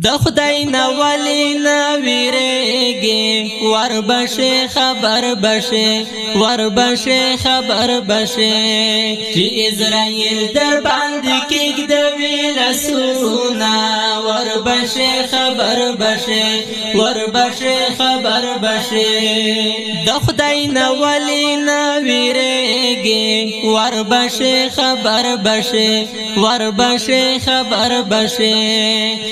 د خدای نه ولی نه ویریږي وربشه خبر بشه وربشه خبر بشه چې اسرائیل در باندې کېږدوي لاسونه وربشه خبر بشه وربشه خبر بشه د خدای نه ولی نه ویریږي وربشه خبر بشه وربشه خبر بشه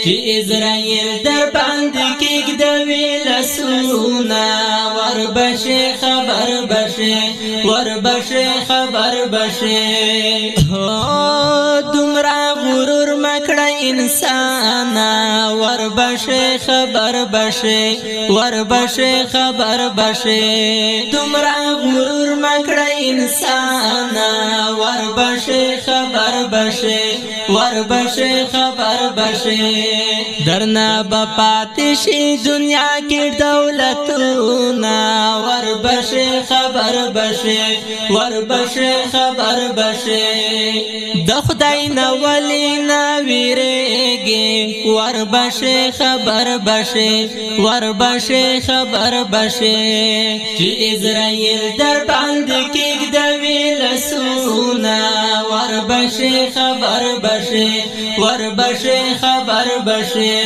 چې اسرائیل در باندې کېږدوي لاسونه وربشه خبر بشه وربشه خبر بشه دومره غرور مکړه انسان وربشه خبر بشه وربشه خبر بشه دومره غرور مکړه انسان وربشه خبر بشه وربشه خبر بشه درنا بپاتشی دنیا کی دولتونا وربشه خبر بشه وربشه خبر بشه د خدای نه ولی نه ویریږي وربشه خبر بشه وربشه خبر بشه چې اسرائیل در باندې کېږدوي لاسونه وربشه خبر بشه وربشه خبر بشه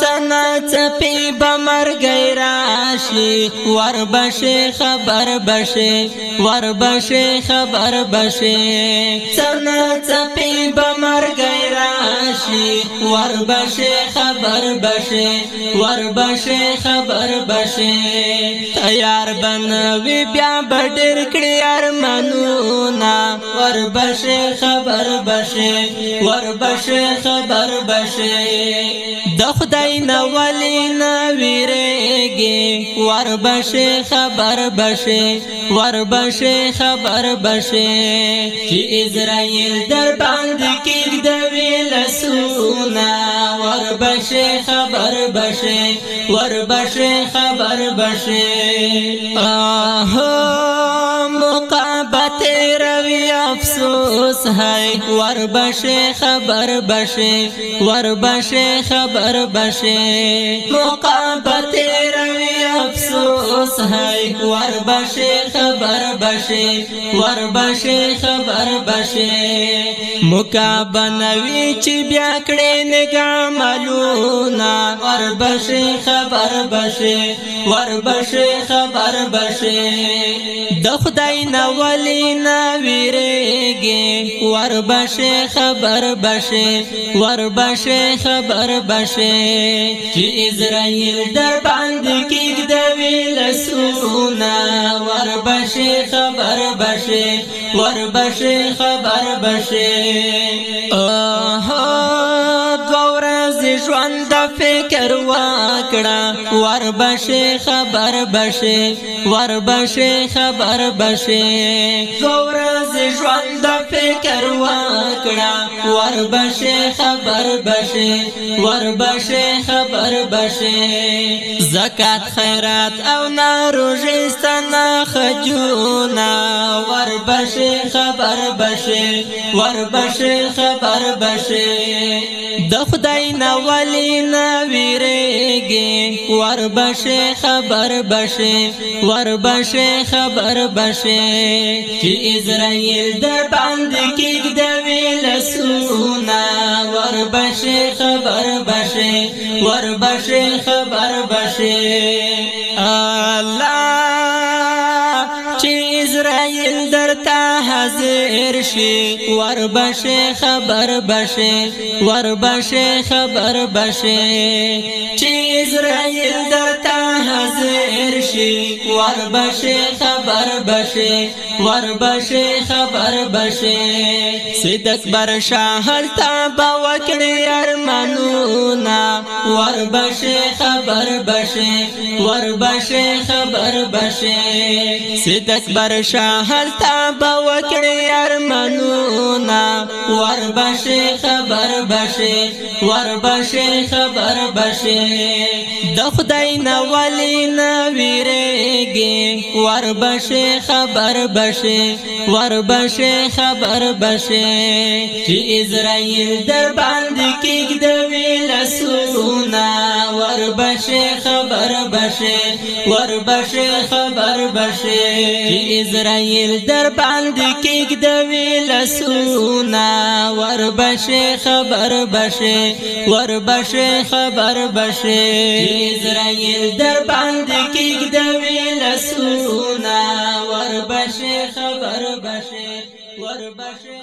تنا چپی بمرگی راشی وربشه خبر بشه وربشه خبر بشه تنا چپی بمرگی راشی وربشه خبر بشه وربشه خبر بشه تیار بنوی بیا بډیر کړی ارمانونه وربشه خبر بشه وربشه خبر بشه د خدای نه ولی نه ویریږي وربشه خبر بشه وربشه خبر بشه چې اسرائیل در باندې کېږدوي لاسونه وربشه خبر بشه وربشه خبر بشه مقابت روی افسوس ہے وربشه خبر بشه وربشه خبر بشه مقابت روی افسوس ہے وربشه خبر بشه وربشه خبر بشه مقابنوی چی بیا کړي نگاه ملونا وربشه خبر بشه وربشه خبر بشه د خدای نه ولی نه ویریږي وربشه خبر بشه وربشه خبر بشه چې اسرائیل در باندې کېږدوي لاسونه وربشه خبر بشه وربشه خبر بشه ژوند فکر وکړه وربشه خبر بشه وربشه خبر بشه ورځ ژوند فکر وکړه وربشه خبر بشه وربشه خبر بشه زکات خیرات او ناروژي ستنه خجونه وربشه خبر بشه وربشه خبر بشه د خدای نه ولی نه ویریږي وربشه خبر بشه وربشه خبر بشه چې اسرائیل در باندې کېږدوي لاسونه وربشه خبر بشه وربشه خبر بشه الله چې اسرائیل درته حاضر شي وربشه خبر بشه وربشه خبر بشه چې اسرائیل درته حاضر شي وربشه خبر بشه وربشه خبر بشه صدق برشا هلتا با وکړي ارمانونه وربشي خبر بشي وربشي خبر بشي صدق برشا هل تابا وکړي ارمانونا وربشي خبر بشي وربشي خبر بشي د خدای نه ولی نه ویریږي وربشي خبر بشي وربشي خبر بشي چې اسرائیل در باندې کېږدوي لاسونه وربشي خبر بشي وربشي خبر بشي چې اسرائیل در باندې کېږدوي لاسونه وربشي خبر بشي وربشي خبر بشي اسرائیل در باندې کېږدوي لاسونه وربشي خبر بشي وربشي